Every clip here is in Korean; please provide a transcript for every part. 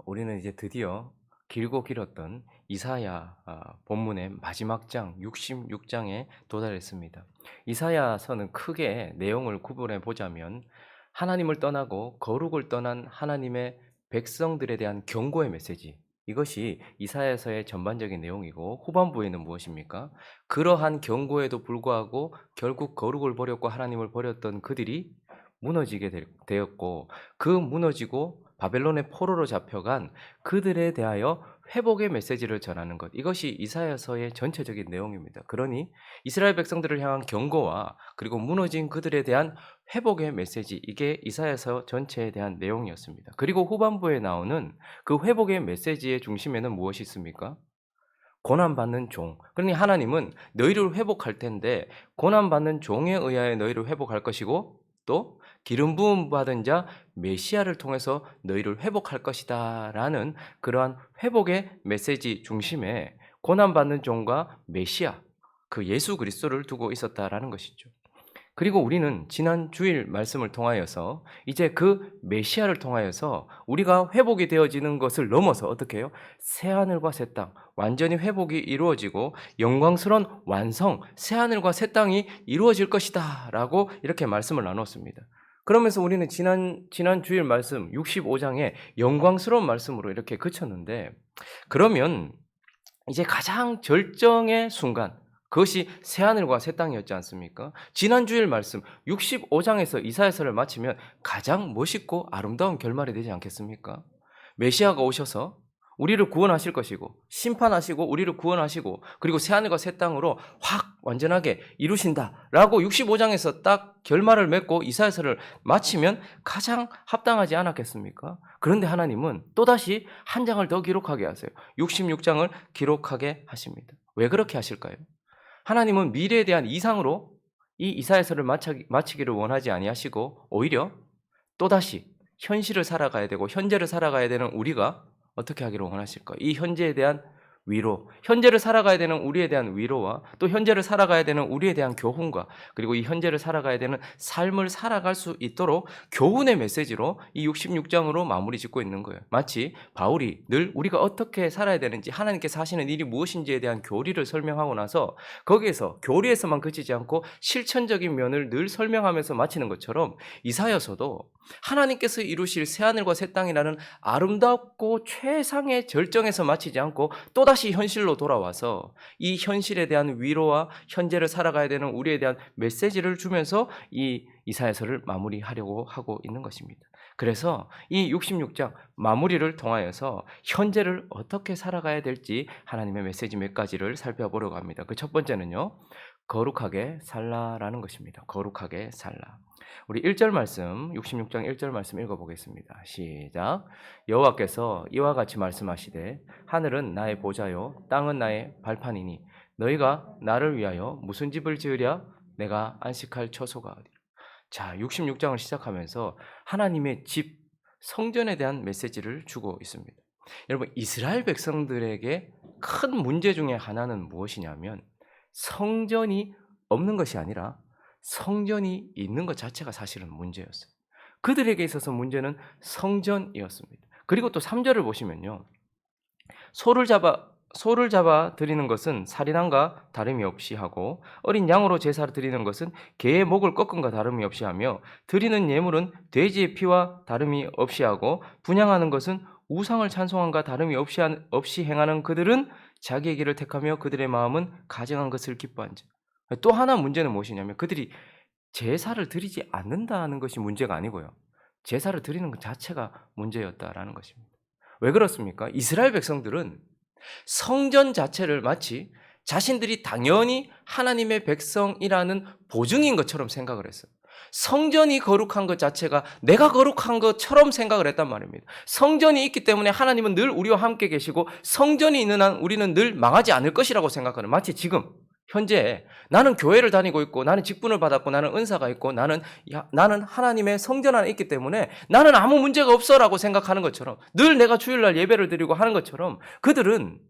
우리는 이제 드디어 길고 길었던 이사야 본문의 마지막 장 66장에 도달했습니다. 이사야서는 크게 내용을 구분해 보자면 하나님을 떠나고 거룩을 떠난 하나님의 백성들에 대한 경고의 메시지, 이것이 이사야서의 전반적인 내용이고, 후반부에는 무엇입니까? 그러한 경고에도 불구하고 결국 거룩을 버렸고 하나님을 버렸던 그들이 무너지게 되었고, 그 무너지고 바벨론의 포로로 잡혀간 그들에 대하여 회복의 메시지를 전하는 것, 이것이 이사야서의 전체적인 내용입니다. 그러니 이스라엘 백성들을 향한 경고와 그리고 무너진 그들에 대한 회복의 메시지, 이게 이사야서 전체에 대한 내용이었습니다. 그리고 후반부에 나오는 그 회복의 메시지의 중심에는 무엇이 있습니까? 고난받는 종. 그러니 하나님은 너희를 회복할 텐데 고난받는 종에 의하여 너희를 회복할 것이고, 또 기름 부음 받은 자 메시아를 통해서 너희를 회복할 것이다 라는 그러한 회복의 메시지 중심에 고난받는 종과 메시아, 그 예수 그리스도를 두고 있었다라는 것이죠. 그리고 우리는 지난 주일 말씀을 통하여서 이제 그 메시아를 통하여서 우리가 회복이 되어지는 것을 넘어서 어떻게 해요? 새하늘과 새 땅, 완전히 회복이 이루어지고 영광스러운 완성, 새하늘과 새 땅이 이루어질 것이다 라고 이렇게 말씀을 나눴습니다. 그러면서 우리는 지난 주일 말씀 65장에 영광스러운 말씀으로 이렇게 그쳤는데, 그러면 이제 가장 절정의 순간, 그것이 새하늘과 새 땅이었지 않습니까? 지난 주일 말씀 65장에서 이사야서를 마치면 가장 멋있고 아름다운 결말이 되지 않겠습니까? 메시아가 오셔서 우리를 구원하실 것이고, 심판하시고 우리를 구원하시고, 그리고 새하늘과 새 땅으로 확 완전하게 이루신다라고 65장에서 딱 결말을 맺고 이사야서를 마치면 가장 합당하지 않았겠습니까? 그런데 하나님은 또다시 한 장을 더 기록하게 하세요. 66장을 기록하게 하십니다. 왜 그렇게 하실까요? 하나님은 미래에 대한 이상으로 이 이사야서를 마치기를 원하지 아니하시고, 오히려 또다시 현실을 살아가야 되고 현재를 살아가야 되는 우리가 어떻게 하기를 원하실까? 이 현재에 대한 위로, 현재를 살아가야 되는 우리에 대한 위로와 또 현재를 살아가야 되는 우리에 대한 교훈과, 그리고 이 현재를 살아가야 되는 삶을 살아갈 수 있도록 교훈의 메시지로 이 66장으로 마무리 짓고 있는 거예요. 마치 바울이 늘 우리가 어떻게 살아야 되는지, 하나님께서 하시는 일이 무엇인지에 대한 교리를 설명하고 나서 거기에서 교리에서만 그치지 않고 실천적인 면을 늘 설명하면서 마치는 것처럼, 이사야서도 하나님께서 이루실 새하늘과 새 땅이라는 아름답고 최상의 절정에서 마치지 않고 또다시 현실로 돌아와서 이 현실에 대한 위로와 현재를 살아가야 되는 우리에 대한 메시지를 주면서 이 이사야서를 마무리하려고 하고 있는 것입니다. 그래서 이 66장 마무리를 통하여서 현재를 어떻게 살아가야 될지 하나님의 메시지 몇 가지를 살펴보려고 합니다. 그 첫 번째는요, 거룩하게 살라라는 것입니다. 거룩하게 살라. 우리 1절 말씀, 66장 1절 말씀 읽어보겠습니다. 시작. 여호와께서 이와 같이 말씀하시되 하늘은 나의 보좌요 땅은 나의 발판이니 너희가 나를 위하여 무슨 집을 지으랴? 내가 안식할 처소가 어디라. 자, 66장을 시작하면서 하나님의 집, 성전에 대한 메시지를 주고 있습니다. 여러분, 이스라엘 백성들에게 큰 문제 중에 하나는 무엇이냐면 성전이 없는 것이 아니라 성전이 있는 것 자체가 사실은 문제였어요. 그들에게 있어서 문제는 성전이었습니다. 그리고 또 3절을 보시면요, 소를 잡아 드리는 것은 살인함과 다름이 없이 하고 어린 양으로 제사를 드리는 것은 개의 목을 꺾음과 다름이 없이 하며 드리는 예물은 돼지의 피와 다름이 없이 하고 분향하는 것은 우상을 찬송함과 다름이 없이 행하는 그들은 자기의 길을 택하며 그들의 마음은 가증한 것을 기뻐한 자. 또 하나 문제는 무엇이냐면 그들이 제사를 드리지 않는다는 것이 문제가 아니고요, 제사를 드리는 것 자체가 문제였다라는 것입니다. 왜 그렇습니까? 이스라엘 백성들은 성전 자체를 마치 자신들이 당연히 하나님의 백성이라는 보증인 것처럼 생각을 했어요. 성전이 거룩한 것 자체가 내가 거룩한 것처럼 생각을 했단 말입니다. 성전이 있기 때문에 하나님은 늘 우리와 함께 계시고 성전이 있는 한 우리는 늘 망하지 않을 것이라고 생각하는, 마치 지금 현재 나는 교회를 다니고 있고 나는 직분을 받았고 나는 은사가 있고 나는 하나님의 성전 안에 있기 때문에 나는 아무 문제가 없어라고 생각하는 것처럼, 늘 내가 주일날 예배를 드리고 하는 것처럼, 그들은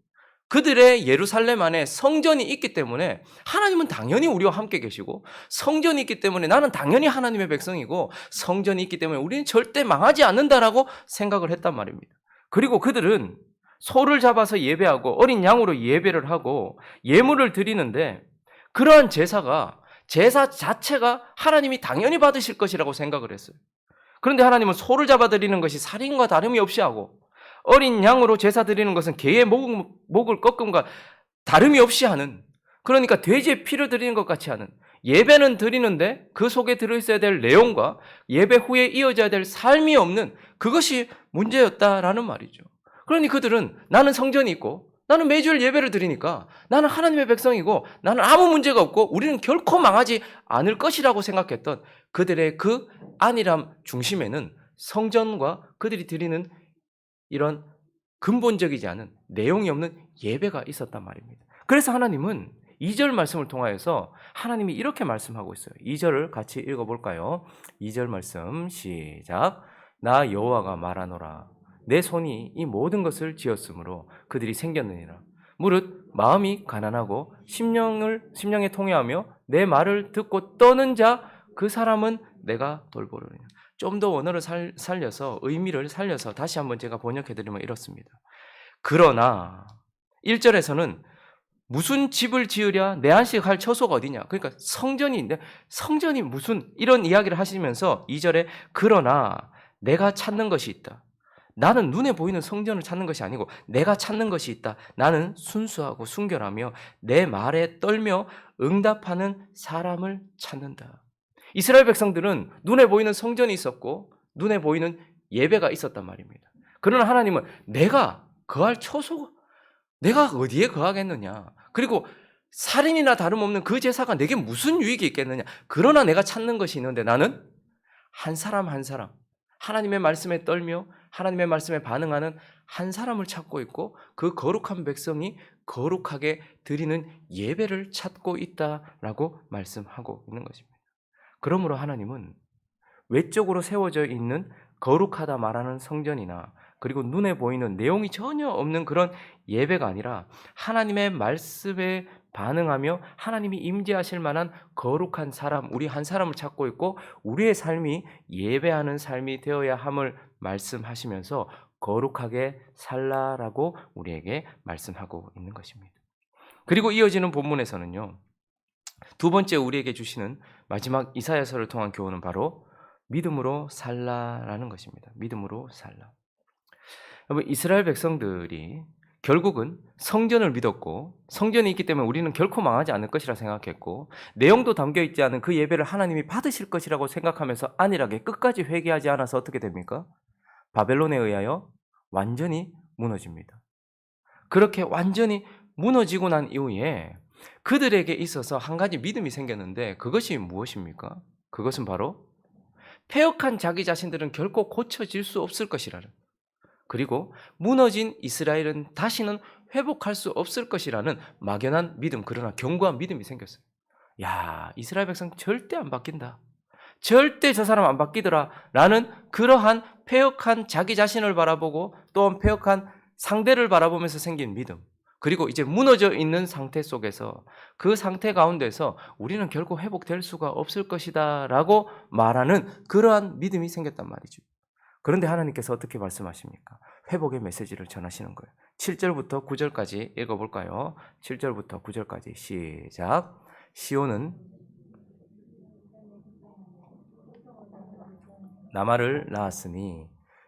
그들의 예루살렘 안에 성전이 있기 때문에 하나님은 당연히 우리와 함께 계시고, 성전이 있기 때문에 나는 당연히 하나님의 백성이고, 성전이 있기 때문에 우리는 절대 망하지 않는다라고 생각을 했단 말입니다. 그리고 그들은 소를 잡아서 예배하고 어린 양으로 예배를 하고 예물을 드리는데 그러한 제사 자체가 하나님이 당연히 받으실 것이라고 생각을 했어요. 그런데 하나님은 소를 잡아 드리는 것이 살인과 다름이 없이 하고 어린 양으로 제사 드리는 것은 개의 목을 꺾음과 다름이 없이 하는, 그러니까 돼지의 피를 드리는 것 같이 하는, 예배는 드리는데 그 속에 들어있어야 될 내용과 예배 후에 이어져야 될 삶이 없는 그것이 문제였다라는 말이죠. 그러니 그들은 나는 성전이 있고 나는 매주일 예배를 드리니까 나는 하나님의 백성이고 나는 아무 문제가 없고 우리는 결코 망하지 않을 것이라고 생각했던 그들의 그 안일함 중심에는 성전과 그들이 드리는 이런 근본적이지 않은 내용이 없는 예배가 있었단 말입니다. 그래서 하나님은 2절 말씀을 통하여서 하나님이 이렇게 말씀하고 있어요. 2절을 같이 읽어볼까요? 2절 말씀 시작. 나 여호와가 말하노라. 내 손이 이 모든 것을 지었으므로 그들이 생겼느니라. 무릇 마음이 가난하고 심령에 통회하며 내 말을 듣고 떠는 자 그 사람은 내가 돌보리라. 좀 더 원어를 살려서 의미를 살려서 다시 한번 제가 번역해드리면 이렇습니다. 그러나 1절에서는 무슨 집을 지으랴 내 안식할 처소가 어디냐, 그러니까 성전인데 성전이 무슨 이런 이야기를 하시면서 2절에 그러나 내가 찾는 것이 있다. 나는 눈에 보이는 성전을 찾는 것이 아니고 내가 찾는 것이 있다. 나는 순수하고 순결하며 내 말에 떨며 응답하는 사람을 찾는다. 이스라엘 백성들은 눈에 보이는 성전이 있었고 눈에 보이는 예배가 있었단 말입니다. 그러나 하나님은 내가 거할 처소가 내가 어디에 거하겠느냐, 그리고 살인이나 다름없는 그 제사가 내게 무슨 유익이 있겠느냐. 그러나 내가 찾는 것이 있는데 나는 한 사람 한 사람 하나님의 말씀에 떨며 하나님의 말씀에 반응하는 한 사람을 찾고 있고 그 거룩한 백성이 거룩하게 드리는 예배를 찾고 있다라고 말씀하고 있는 것입니다. 그러므로 하나님은 외적으로 세워져 있는 거룩하다 말하는 성전이나 그리고 눈에 보이는 내용이 전혀 없는 그런 예배가 아니라 하나님의 말씀에 반응하며 하나님이 임재하실 만한 거룩한 사람, 우리 한 사람을 찾고 있고 우리의 삶이 예배하는 삶이 되어야 함을 말씀하시면서 거룩하게 살라라고 우리에게 말씀하고 있는 것입니다. 그리고 이어지는 본문에서는요, 두 번째 우리에게 주시는 마지막 이사야서를 통한 교훈은 바로 믿음으로 살라라는 것입니다. 믿음으로 살라. 여러분, 이스라엘 백성들이 결국은 성전을 믿었고 성전이 있기 때문에 우리는 결코 망하지 않을 것이라 생각했고 내용도 담겨있지 않은 그 예배를 하나님이 받으실 것이라고 생각하면서 안일하게 끝까지 회개하지 않아서 어떻게 됩니까? 바벨론에 의하여 완전히 무너집니다. 그렇게 완전히 무너지고 난 이후에 그들에게 있어서 한 가지 믿음이 생겼는데 그것이 무엇입니까? 그것은 바로 패역한 자기 자신들은 결코 고쳐질 수 없을 것이라는, 그리고 무너진 이스라엘은 다시는 회복할 수 없을 것이라는 막연한 믿음, 그러나 견고한 믿음이 생겼어요. 야, 이스라엘 백성 절대 안 바뀐다. 절대 저 사람 안 바뀌더라. 라는 그러한 패역한 자기 자신을 바라보고 또한 패역한 상대를 바라보면서 생긴 믿음. 그리고 이제 무너져 있는 상태 속에서 그 상태 가운데서 우리는 결코 회복될 수가 없을 것이다 라고 말하는 그러한 믿음이 생겼단 말이죠. 그런데 하나님께서 어떻게 말씀하십니까? 회복의 메시지를 전하시는 거예요. 7절부터 9절까지 읽어볼까요? 7절부터 9절까지 시작. 시온은 나말을 낳았으니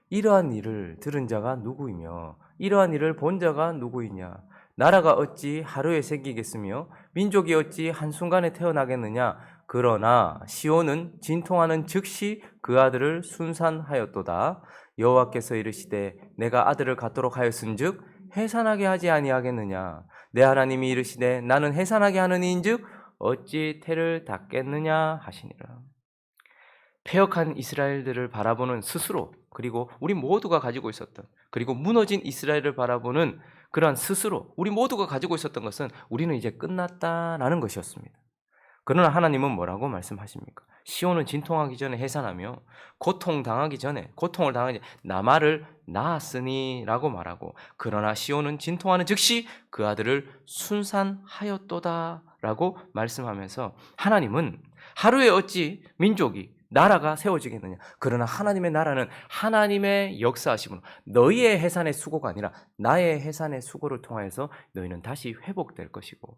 이러한 일을 들은 자가 누구이며 이러한 일을 본 자가 누구이냐. 나라가 어찌 하루에 생기겠으며 민족이 어찌 한순간에 태어나겠느냐. 그러나 시온은 진통하는 즉시 그 아들을 순산하였도다. 여호와께서 이르시되 내가 아들을 갖도록 하였은즉 해산하게 하지 아니하겠느냐. 내 하나님이 이르시되 나는 해산하게 하는 이인즉 어찌 태를 닫겠느냐 하시니라. 패역한 이스라엘들을 바라보는 스스로, 그리고 우리 모두가 가지고 있었던, 그리고 무너진 이스라엘을 바라보는 그러한 스스로 우리 모두가 가지고 있었던 것은 우리는 이제 끝났다라는 것이었습니다. 그러나 하나님은 뭐라고 말씀하십니까? 시온은 진통하기 전에 해산하며 고통을 당하기 전에 나말을 낳았으니 라고 말하고, 그러나 시온은 진통하는 즉시 그 아들을 순산하였도다 라고 말씀하면서 하나님은 하루에 어찌 민족이 나라가 세워지겠느냐. 그러나 하나님의 나라는 하나님의 역사하심으로 너희의 해산의 수고가 아니라 나의 해산의 수고를 통하여서 너희는 다시 회복될 것이고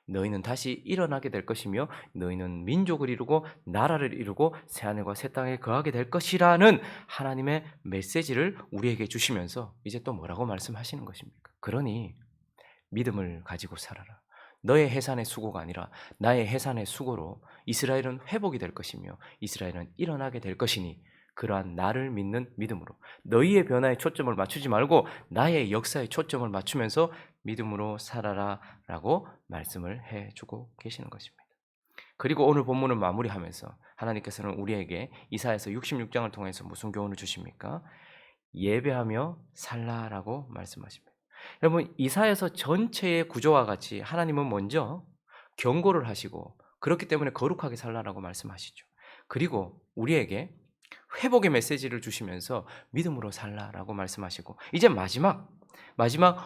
너희는 다시 일어나게 될 것이며 너희는 민족을 이루고 나라를 이루고 새하늘과 새 땅에 거하게 될 것이라는 하나님의 메시지를 우리에게 주시면서 이제 또 뭐라고 말씀하시는 것입니까? 그러니 믿음을 가지고 살아라. 너의 해산의 수고가 아니라 나의 해산의 수고로 이스라엘은 회복이 될 것이며 이스라엘은 일어나게 될 것이니 그러한 나를 믿는 믿음으로 너희의 변화에 초점을 맞추지 말고 나의 역사에 초점을 맞추면서 믿음으로 살아라 라고 말씀을 해주고 계시는 것입니다. 그리고 오늘 본문을 마무리하면서 하나님께서는 우리에게 이사야서 66장을 통해서 무슨 교훈을 주십니까? 예배하며 살라라고 말씀하십니다. 여러분 이사야서 전체의 구조와 같이 하나님은 먼저 경고를 하시고 그렇기 때문에 거룩하게 살라라고 말씀하시죠. 그리고 우리에게 회복의 메시지를 주시면서 믿음으로 살라라고 말씀하시고 이제 마지막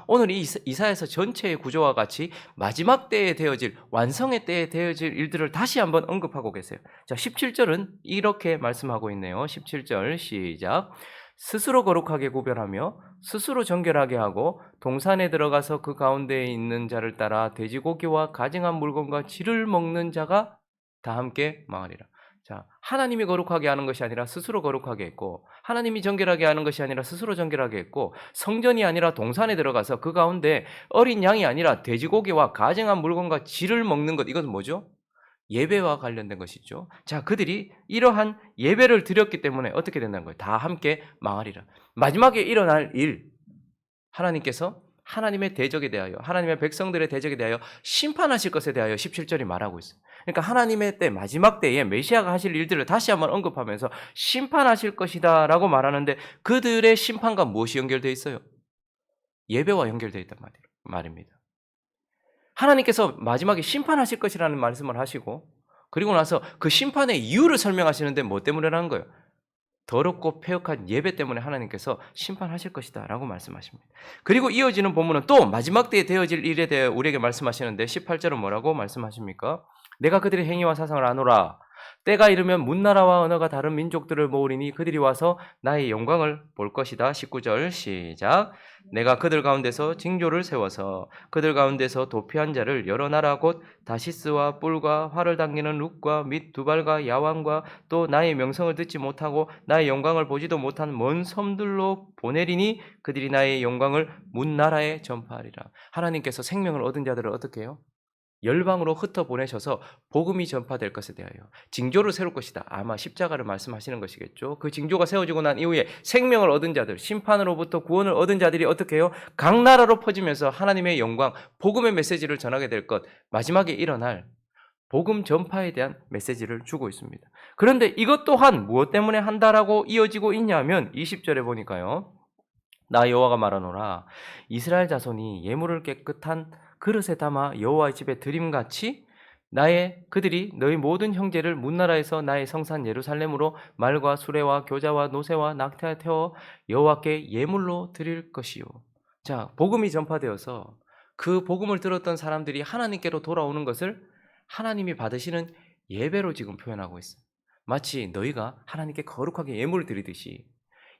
오늘 이 이사야서 전체의 구조와 같이 마지막 때에 되어질 완성의 때에 되어질 일들을 다시 한번 언급하고 계세요. 자, 17절은 이렇게 말씀하고 있네요. 17절 시작. 스스로 거룩하게 구별하며 스스로 정결하게 하고 동산에 들어가서 그 가운데에 있는 자를 따라 돼지고기와 가증한 물건과 쥐를 먹는 자가 다 함께 망하리라. 자, 하나님이 거룩하게 하는 것이 아니라 스스로 거룩하게 했고 하나님이 정결하게 하는 것이 아니라 스스로 정결하게 했고 성전이 아니라 동산에 들어가서 그 가운데 어린 양이 아니라 돼지고기와 가증한 물건과 쥐를 먹는 것, 이것은 뭐죠? 예배와 관련된 것이죠. 자, 그들이 이러한 예배를 드렸기 때문에 어떻게 된다는 거예요? 다 함께 망하리라. 마지막에 일어날 일, 하나님께서 하나님의 대적에 대하여 하나님의 백성들의 대적에 대하여 심판하실 것에 대하여 17절이 말하고 있어요. 그러니까 하나님의 때 마지막 때에 메시아가 하실 일들을 다시 한번 언급하면서 심판하실 것이다 라고 말하는데 그들의 심판과 무엇이 연결되어 있어요? 예배와 연결되어 있단 말입니다. 하나님께서 마지막에 심판하실 것이라는 말씀을 하시고 그리고 나서 그 심판의 이유를 설명하시는데 뭐 때문에라는 거예요? 더럽고 패역한 예배 때문에 하나님께서 심판하실 것이다 라고 말씀하십니다. 그리고 이어지는 본문은 또 마지막 때에 되어질 일에 대해 우리에게 말씀하시는데 18절은 뭐라고 말씀하십니까? 내가 그들의 행위와 사상을 아노라. 때가 이르면 문나라와 언어가 다른 민족들을 모으리니 그들이 와서 나의 영광을 볼 것이다. 19절 시작. 내가 그들 가운데서 징조를 세워서 그들 가운데서 도피한 자를 여러 나라 곧 다시스와 뿔과 활을 당기는 룩과 및 두발과 야왕과 또 나의 명성을 듣지 못하고 나의 영광을 보지도 못한 먼 섬들로 보내리니 그들이 나의 영광을 문나라에 전파하리라. 하나님께서 생명을 얻은 자들을 어떻게 해요? 열방으로 흩어보내셔서 복음이 전파될 것에 대하여 징조를 세울 것이다. 아마 십자가를 말씀하시는 것이겠죠. 그 징조가 세워지고 난 이후에 생명을 얻은 자들, 심판으로부터 구원을 얻은 자들이 어떻게 해요? 각 나라로 퍼지면서 하나님의 영광, 복음의 메시지를 전하게 될 것, 마지막에 일어날 복음 전파에 대한 메시지를 주고 있습니다. 그런데 이것 또한 무엇 때문에 한다라고 이어지고 있냐면 20절에 보니까요. 나 여호와가 말하노라. 이스라엘 자손이 예물을 깨끗한 그릇에 담아 여호와의 집에 드림같이 그들이 너희 모든 형제를 문나라에서 나의 성산 예루살렘으로 말과 수레와 교자와 노새와 낙타에 태워 여호와께 예물로 드릴 것이요. 자, 복음이 전파되어서 그 복음을 들었던 사람들이 하나님께로 돌아오는 것을 하나님이 받으시는 예배로 지금 표현하고 있어요. 마치 너희가 하나님께 거룩하게 예물을 드리듯이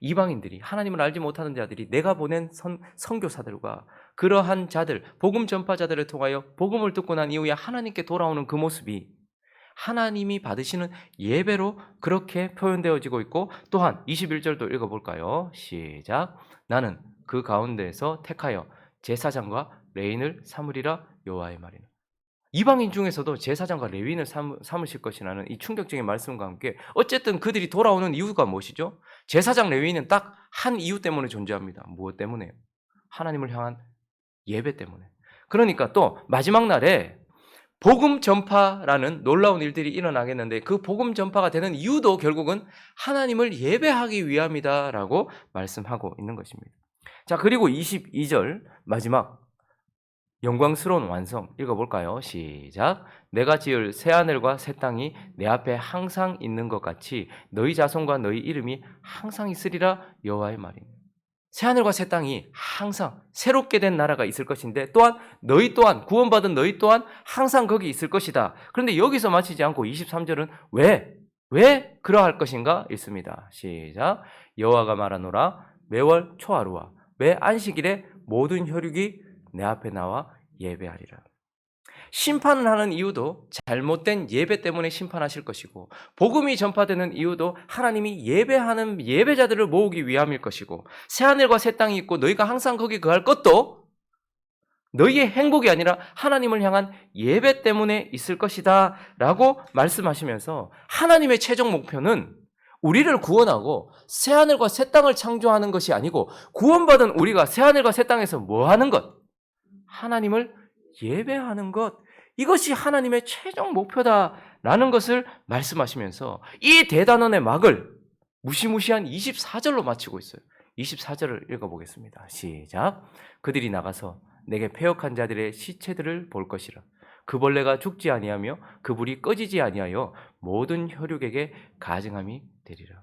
이방인들이 하나님을 알지 못하는 자들이 내가 보낸 선교사들과 그러한 자들, 복음 전파자들을 통하여 복음을 듣고 난 이후에 하나님께 돌아오는 그 모습이 하나님이 받으시는 예배로 그렇게 표현되어지고 있고 또한 21절도 읽어볼까요? 시작. 나는 그 가운데에서 택하여 제사장과 레인을 삼으리라 여호와의 말이라. 이방인 중에서도 제사장과 레위인을 삼으실 것이라는 이 충격적인 말씀과 함께 어쨌든 그들이 돌아오는 이유가 무엇이죠? 제사장 레위인은 딱 한 이유 때문에 존재합니다. 무엇 때문에요? 하나님을 향한 예배 때문에. 그러니까 또 마지막 날에 복음 전파라는 놀라운 일들이 일어나겠는데 그 복음 전파가 되는 이유도 결국은 하나님을 예배하기 위함이다라고 말씀하고 있는 것입니다. 자, 그리고 22절 마지막 영광스러운 완성 읽어볼까요? 시작. 내가 지을 새하늘과 새 땅이 내 앞에 항상 있는 것 같이 너희 자손과 너희 이름이 항상 있으리라 여호와의 말입니다. 새하늘과 새 땅이 항상 새롭게 된 나라가 있을 것인데 또한 너희 또한 구원받은 너희 또한 항상 거기 있을 것이다. 그런데 여기서 마치지 않고 23절은 왜? 왜 그러할 것인가 읽습니다. 시작. 여호와가 말하노라 매월 초하루와 매 안식일에 모든 혈육이 내 앞에 나와 예배하리라. 심판을 하는 이유도 잘못된 예배 때문에 심판하실 것이고, 복음이 전파되는 이유도 하나님이 예배하는 예배자들을 모으기 위함일 것이고, 새하늘과 새 땅이 있고 너희가 항상 거기 거할 것도 너희의 행복이 아니라 하나님을 향한 예배 때문에 있을 것이다 라고 말씀하시면서, 하나님의 최종 목표는 우리를 구원하고 새하늘과 새 땅을 창조하는 것이 아니고, 구원받은 우리가 새하늘과 새 땅에서 뭐 하는 것? 하나님을 예배하는 것, 이것이 하나님의 최종 목표다라는 것을 말씀하시면서 이 대단원의 막을 무시무시한 24절로 마치고 있어요. 24절을 읽어보겠습니다. 시작. 그들이 나가서 내게 패역한 자들의 시체들을 볼 것이라. 그 벌레가 죽지 아니하며 그 불이 꺼지지 아니하여 모든 혈육에게 가증함이 되리라.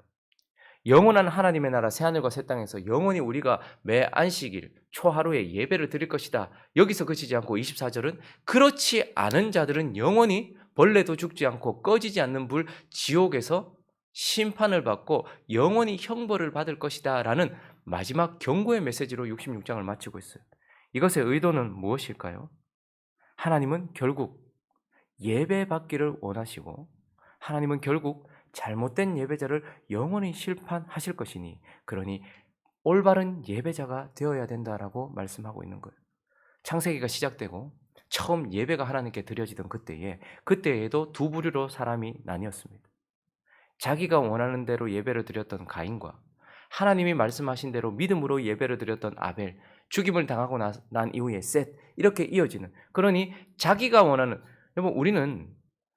영원한 하나님의 나라 새하늘과 새 땅에서 영원히 우리가 매 안식일 초하루에 예배를 드릴 것이다. 여기서 그치지 않고 24절은 그렇지 않은 자들은 영원히 벌레도 죽지 않고 꺼지지 않는 불 지옥에서 심판을 받고 영원히 형벌을 받을 것이다 라는 마지막 경고의 메시지로 66장을 마치고 있어요. 이것의 의도는 무엇일까요? 하나님은 결국 예배받기를 원하시고, 하나님은 결국 잘못된 예배자를 영원히 심판하실 것이니, 그러니 올바른 예배자가 되어야 된다라고 말씀하고 있는 거예요. 창세기가 시작되고 처음 예배가 하나님께 드려지던 그때에도 두 부류로 사람이 나뉘었습니다. 자기가 원하는 대로 예배를 드렸던 가인과 하나님이 말씀하신 대로 믿음으로 예배를 드렸던 아벨, 죽임을 당하고 난 이후에 셋, 이렇게 이어지는, 그러니 자기가 원하는, 여러분 우리는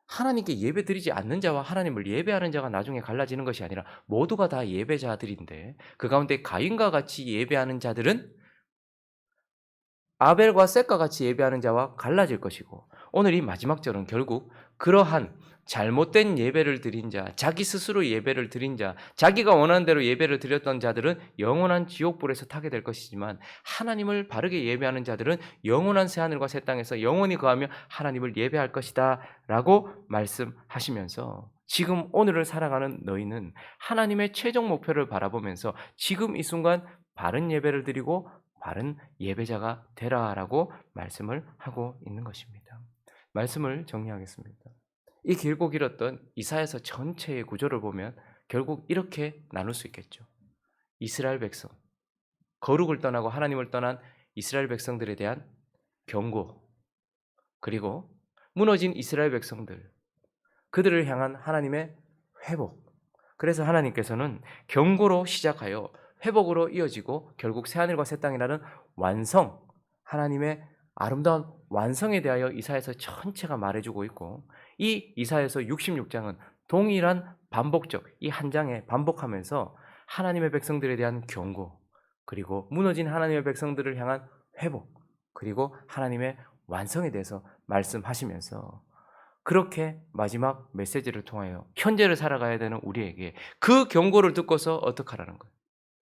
하나님께 예배 드리지 않는 자와 하나님을 예배하는 자가 나중에 갈라지는 것이 아니라 모두가 다 예배자들인데, 그 가운데 가인과 같이 예배하는 자들은 아벨과 셋과 같이 예배하는 자와 갈라질 것이고, 오늘 이 마지막 절은 결국 그러한 잘못된 예배를 드린 자, 자기 스스로 예배를 드린 자, 자기가 원하는 대로 예배를 드렸던 자들은 영원한 지옥불에서 타게 될 것이지만, 하나님을 바르게 예배하는 자들은 영원한 새하늘과 새 땅에서 영원히 거하며 하나님을 예배할 것이다 라고 말씀하시면서, 지금 오늘을 살아가는 너희는 하나님의 최종 목표를 바라보면서 지금 이 순간 바른 예배를 드리고 바른 예배자가 되라라고 말씀을 하고 있는 것입니다. 말씀을 정리하겠습니다. 이 길고 길었던 이사야서 전체의 구조를 보면 결국 이렇게 나눌 수 있겠죠. 이스라엘 백성, 거룩을 떠나고 하나님을 떠난 이스라엘 백성들에 대한 경고, 그리고 무너진 이스라엘 백성들, 그들을 향한 하나님의 회복. 그래서 하나님께서는 경고로 시작하여 회복으로 이어지고 결국 새하늘과 새 땅이라는 완성, 하나님의 아름다운 완성에 대하여 이사야서 전체가 말해주고 있고, 이 이사야서 66장은 동일한 반복적, 이 한 장에 반복하면서 하나님의 백성들에 대한 경고, 그리고 무너진 하나님의 백성들을 향한 회복, 그리고 하나님의 완성에 대해서 말씀하시면서, 그렇게 마지막 메시지를 통하여 현재를 살아가야 되는 우리에게 그 경고를 듣고서 어떡하라는 거예요.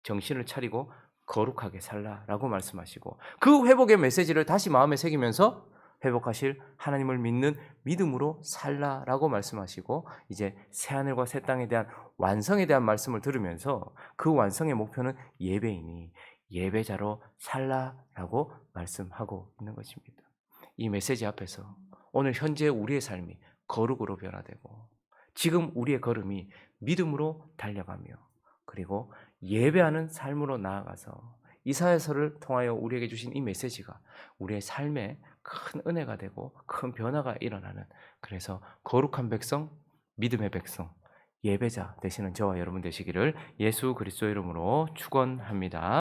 정신을 차리고 거룩하게 살라라고 말씀하시고, 그 회복의 메시지를 다시 마음에 새기면서 회복하실 하나님을 믿는 믿음으로 살라라고 말씀하시고, 이제 새하늘과 새 땅에 대한 완성에 대한 말씀을 들으면서 그 완성의 목표는 예배이니 예배자로 살라라고 말씀하고 있는 것입니다. 이 메시지 앞에서 오늘 현재 우리의 삶이 거룩으로 변화되고, 지금 우리의 걸음이 믿음으로 달려가며, 그리고 예배하는 삶으로 나아가서 이사야서를 통하여 우리에게 주신 이 메시지가 우리의 삶에 큰 은혜가 되고 큰 변화가 일어나는, 그래서 거룩한 백성, 믿음의 백성, 예배자 되시는 저와 여러분 되시기를 예수 그리스도 이름으로 축원합니다.